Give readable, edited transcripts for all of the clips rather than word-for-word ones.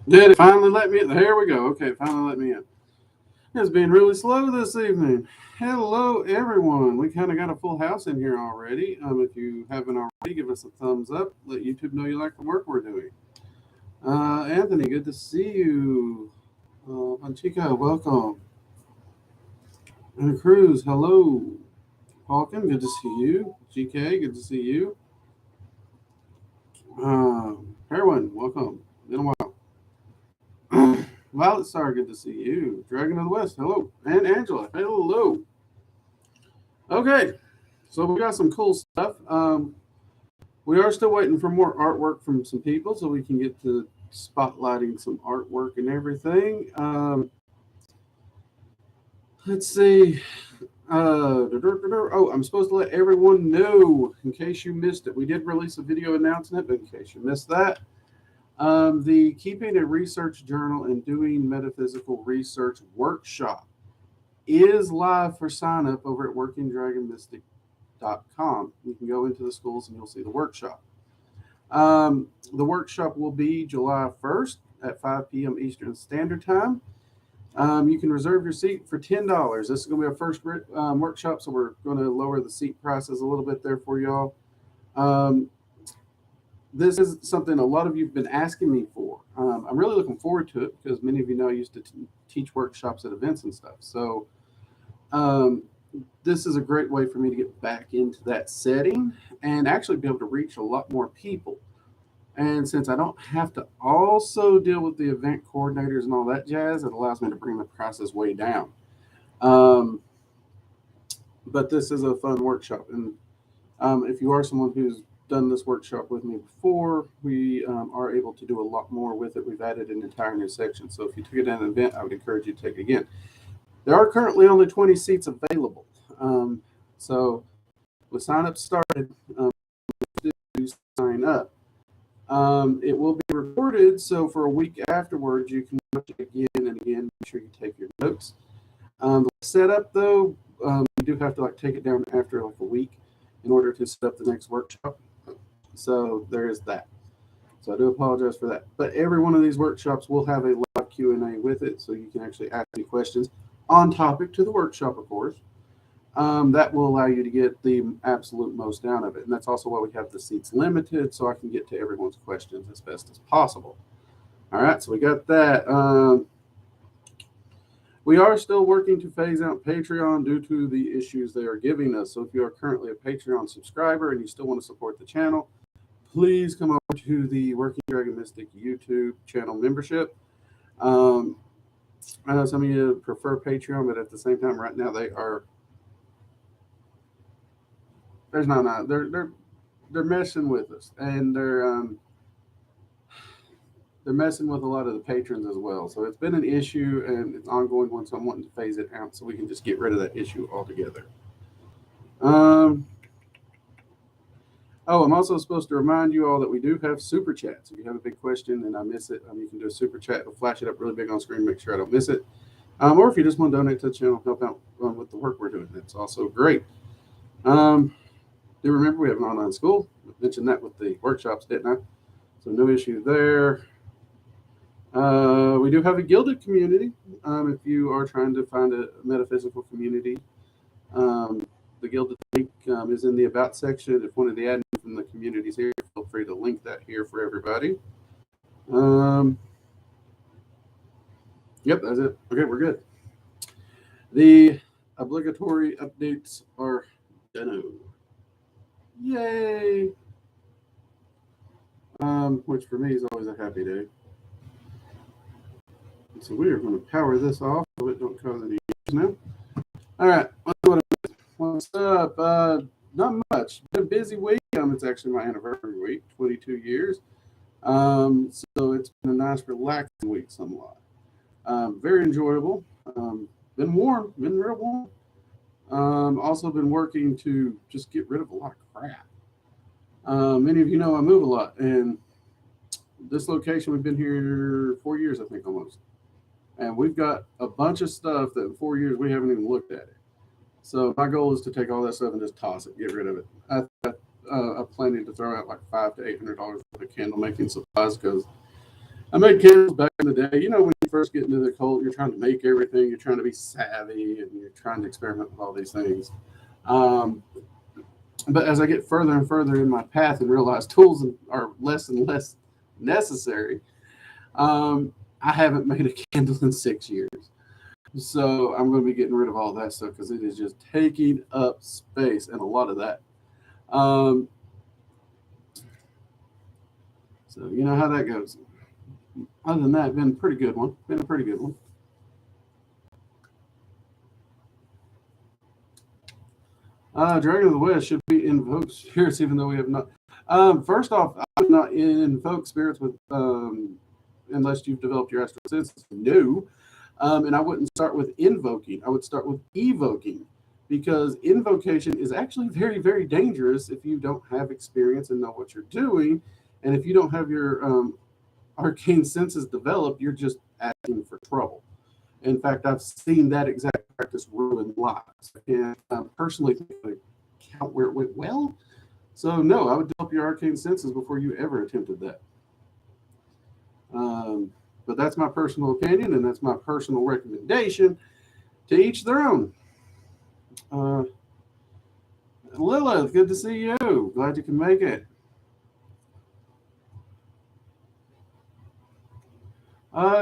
Did it finally let me in? Here we go. Okay, finally let me in. It's been really slow this evening. Hello, everyone. We kind of got a full house in here already. If you haven't already, give us a thumbs up. Let YouTube know you like the work we're doing. Anthony, good to see you. Panchica, welcome. And Cruz, hello. Falcon, good to see you. GK, good to see you. Heroin, welcome. Been a while. Violet Star, good to see you. Dragon of the West, hello. And Angela, hello. Okay, so we got some cool stuff. We are still waiting for more artwork from some people so we can get to spotlighting some artwork and everything. Let's see. Oh, I'm supposed to let everyone know in case you missed it. We did release a video announcing it, but in case you missed that, the Keeping a Research Journal and Doing Metaphysical Research workshop is live for sign up over at workingdragonmystic.com. You can go into the schools and you'll see the workshop. The workshop will be July 1st at 5 p.m. Eastern Standard Time. You can reserve your seat for $10. This is going to be our first workshop, so we're going to lower the seat prices a little bit there for y'all. This is something a lot of you have been asking me for. I'm really looking forward to it because many of you know I used to teach workshops at events and stuff. So this is a great way for me to get back into that setting and actually be able to reach a lot more people. And since I don't have to also deal with the event coordinators and all that jazz, it allows me to bring the prices way down. But this is a fun workshop. And if you are someone who's done this workshop with me before, we are able to do a lot more with it. We've added an entire new section. So if you took it at an event, I would encourage you to take it again. There are currently only 20 seats available. So with sign-up started, do sign up. It will be recorded, so for a week afterwards, you can watch it again and again. Make sure you take your notes. The setup, though, you do have to take it down after a week in order to set up the next workshop. So there is that. So I do apologize for that. But every one of these workshops will have a live Q&A with it, so you can actually ask me questions on topic to the workshop, of course. That will allow you to get the absolute most out of it. And that's also why we have the seats limited, so I can get to everyone's questions as best as possible. All right, so we got that. We are still working to phase out Patreon due to the issues they are giving us. So if you are currently a Patreon subscriber and you still want to support the channel, please come over to the Working Dragon Mystic YouTube channel membership. I know some of you prefer Patreon, but at the same time, right now they are... They're messing with us, and they're messing with a lot of the patrons as well. So it's been an issue, and it's an ongoing one. So I'm wanting to phase it out so we can just get rid of that issue altogether. Oh, I'm also supposed to remind you all that we do have super chats. If you have a big question and I miss it, you can do a super chat. It'll flash it up really big on screen, make sure I don't miss it. Or if you just want to donate to the channel, help out with the work we're doing, that's also great. Do remember we have an online school. I mentioned that with the workshops, didn't I? So no issue there. We do have a gilded community. If you are trying to find a metaphysical community, the gilded link is in the About section. If one of the admins from the communities here, feel free to link that here for everybody. Yep, that's it. Okay, we're good. The obligatory updates are done. Yay! Which for me is always a happy day. So we are going to power this off so it don't cause any issues now. All right, what's up? Not much. Been a busy week. It's actually my anniversary week, 22 years. So it's been a nice, relaxing week somewhat. Very enjoyable. Been warm, been real warm. Also been working to just get rid of a lot of crap. Many of you know I move a lot, and this location, we've been here 4 years, I think, almost. And we've got a bunch of stuff that in 4 years we haven't even looked at it. So my goal is to take all that stuff and just toss it, get rid of it. I'm planning to throw out like $500 to $800 worth of candle making supplies because I made candles back in the day. You know, when you first get into the cult, you're trying to make everything. You're trying to be savvy, and you're trying to experiment with all these things. Um, but as I get further and further in my path and realize tools are less and less necessary, um, I haven't made a candle in 6 years. So I'm going to be getting rid of all that stuff because it is just taking up space and a lot of that. Um, so you know how that goes. Other than that, been a pretty good one. Been a pretty good one. Dragon of the West should be invoked spirits, even though we have not. First off, I'm not invoke spirits with unless you've developed your astral senses. No, and I wouldn't start with invoking. I would start with evoking, because invocation is actually very, very dangerous if you don't have experience and know what you're doing, and if you don't have your arcane senses developed, you're just asking for trouble. In fact, I've seen that exact practice ruin lives, and I personally think I count where it went well. So no, I would develop your arcane senses before you ever attempted that. But that's my personal opinion, and that's my personal recommendation. To each their own. Uh, Lilith, good to see you. Glad you can make it.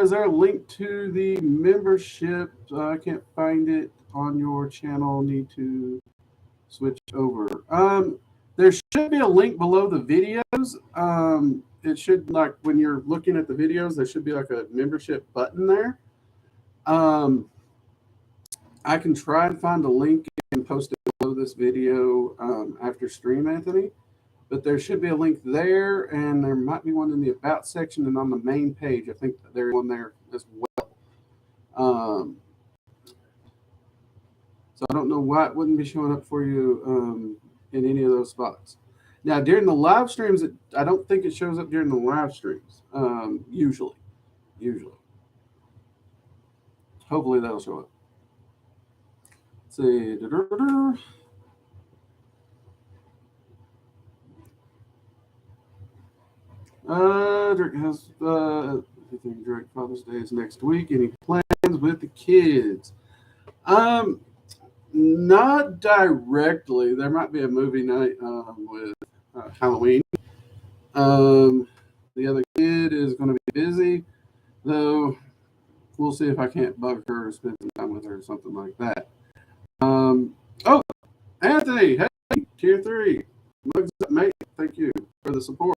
Is there a link to the membership? I can't find it on your channel. Need to switch over. There should be a link below the videos. It should, like, when you're looking at the videos, there should be like a membership button there. I can try and find a link and post it below this video after stream, Anthony. But there should be a link there, and there might be one in the About section and on the main page. I think there's one there as well. So I don't know why it wouldn't be showing up for you in any of those spots. Now, during the live streams, I don't think it shows up during the live streams, usually. Hopefully that'll show up. Let's see. Drake has Drake Father's Day is next week. Any plans with the kids? Not directly. There might be a movie night with Halloween. The other kid is going to be busy, though. We'll see if I can't bug her or spend some time with her or something like that. Oh, Anthony, hey, tier 3. Mugs up, mate. Thank you for the support.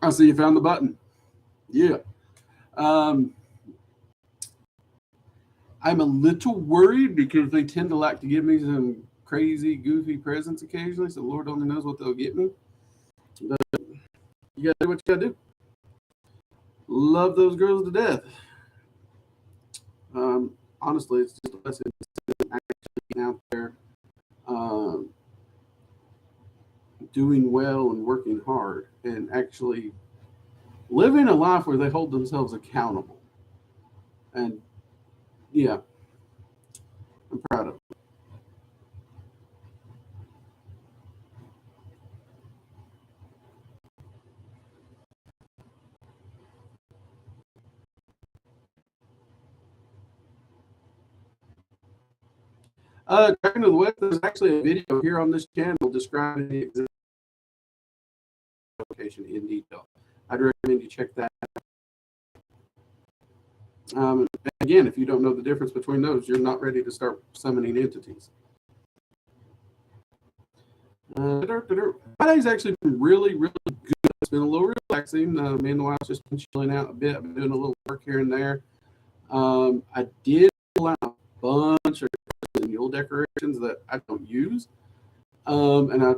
I see you found the button. Yeah. I'm a little worried because they tend to like to give me some crazy, goofy presents occasionally, so Lord only knows what they'll get me. But you gotta do what you gotta do. Love those girls to death. Honestly, it's just a lesson actually out there doing well and working hard and actually living a life where they hold themselves accountable. And yeah, I'm proud of them. Dragon of the West, there's actually a video here on this channel describing the exact location in detail. I'd recommend you check that out. Again, if you don't know the difference between those, you're not ready to start summoning entities. Friday's actually been really, really good. It's been a little relaxing. Me and the wife's just been chilling out a bit. I've been doing a little work here and there. I did pull out a bunch of mule decorations that I don't use, and I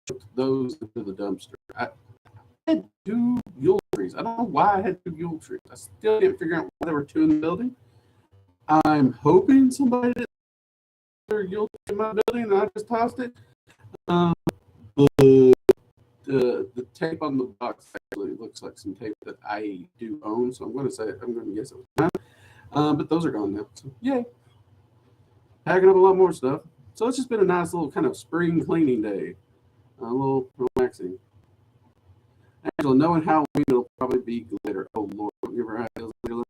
took those into the dumpster. I had 2 Yule trees. I don't know why I had 2 Yule trees. I still can't figure out why there were 2 in the building. I'm hoping somebody did their Yule tree in my building and I just tossed it. But the tape on the box actually looks like some tape that I do own, so I'm going to guess it was mine. But those are gone now. So yay. Packing up a lot more stuff. So it's just been a nice little kind of spring cleaning day. A little relaxing. Angela, knowing Halloween, it'll probably be glitter. Oh, Lord. You ever had those, Angela?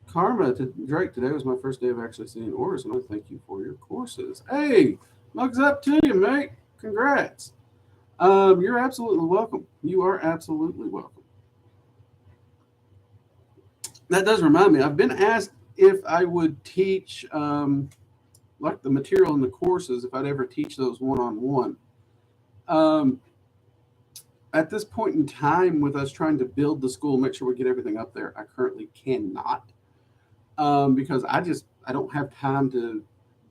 Karma to Drake, today was my first day of actually seeing orders, and I thank you for your courses. Hey, mugs up to you, mate. Congrats. You're absolutely welcome. You are absolutely welcome. That does remind me, I've been asked if I would teach like the material in the courses, if I'd ever teach those one-on-one. At this point in time, with us trying to build the school, make sure we get everything up there, I currently cannot. Because I don't have time to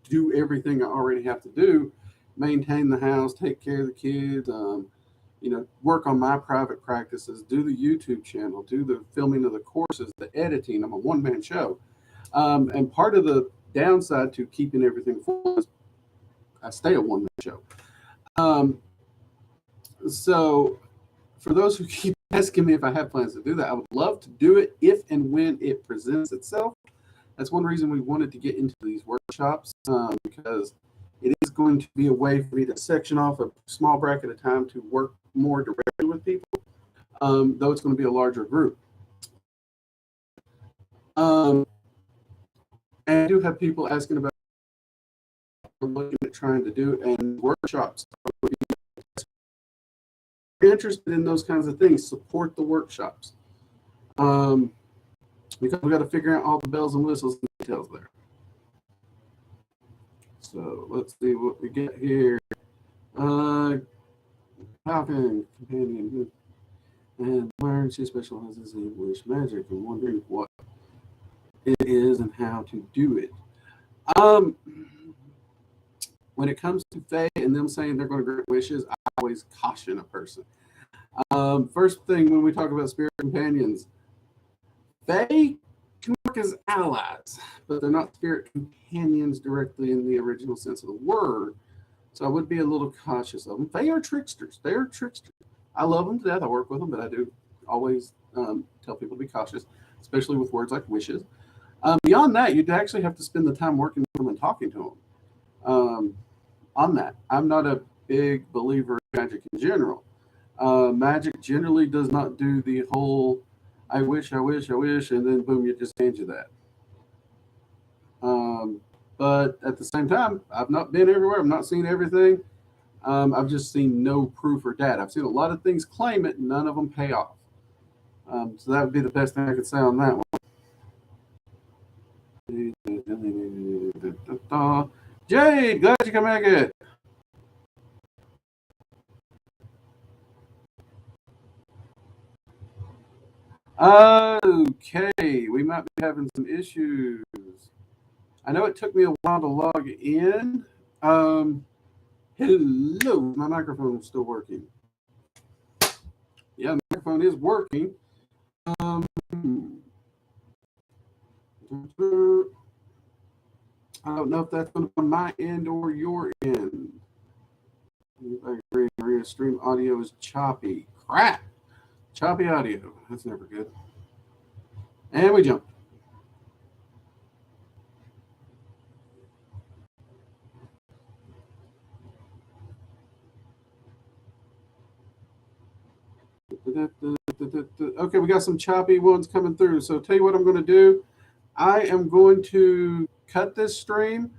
do everything I already have to do, maintain the house, take care of the kids, work on my private practices, do the YouTube channel, do the filming of the courses, the editing. I'm a one-man show. And part of the downside to keeping everything full is I stay a one-man show. So for those who keep asking me if I have plans to do that, I would love to do it if and when it presents itself. That's one reason we wanted to get into these workshops, because it is going to be a way for me to section off a small bracket at a time to work more directly with people, though it's going to be a larger group. And I do have people asking about looking at trying to do, and workshops. If you're interested in those kinds of things, support the workshops. Because we got to figure out all the bells and whistles and details there. So let's see what we get here. Falcon companion, and learn she specializes in English magic, and wondering what it is and how to do it. When it comes to Fae and them saying they're going to grant wishes, I always caution a person. First thing, when we talk about spirit companions, Fae can work as allies, but they're not spirit companions directly in the original sense of the word. So I would be a little cautious of them. Fae are tricksters. They are tricksters. I love them to death. I work with them, but I do always tell people to be cautious, especially with words like wishes. Beyond that, you'd actually have to spend the time working with them and talking to them on that. I'm not a big believer in magic in general. Magic generally does not do the whole I wish, and then boom, you just hand you that. But at the same time, I've not been everywhere. I've not seen everything. I've just seen no proof or data. I've seen a lot of things claim it, and none of them pay off. So that would be the best thing I could say on that one. Jade, glad you can make it. Okay, we might be having some issues. I know it took me a while to log in. Hello, my microphone is still working. Yeah, the microphone is working. I don't know if that's going to be on my end or your end. I agree. Maria, stream audio is choppy. Crap. Choppy audio. That's never good. And we jump. Okay, we got some choppy ones coming through. So tell you what I'm going to do. I am going to cut this stream,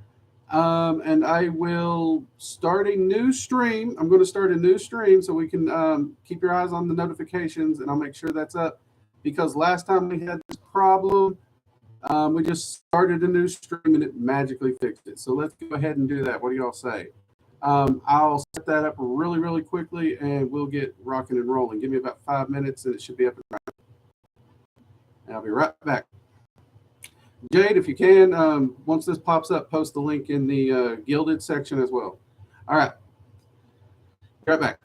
and I will start a new stream. I'm going to start a new stream so we can keep your eyes on the notifications, and I'll make sure that's up. Because last time we had this problem, we just started a new stream and it magically fixed it. So let's go ahead and do that. What do y'all say? I'll set that up really, really quickly, and we'll get rocking and rolling. Give me about 5 minutes, and it should be up and running. And I'll be right back. Jade, if you can, once this pops up, post the link in the Gilded section as well. All right. Be right back.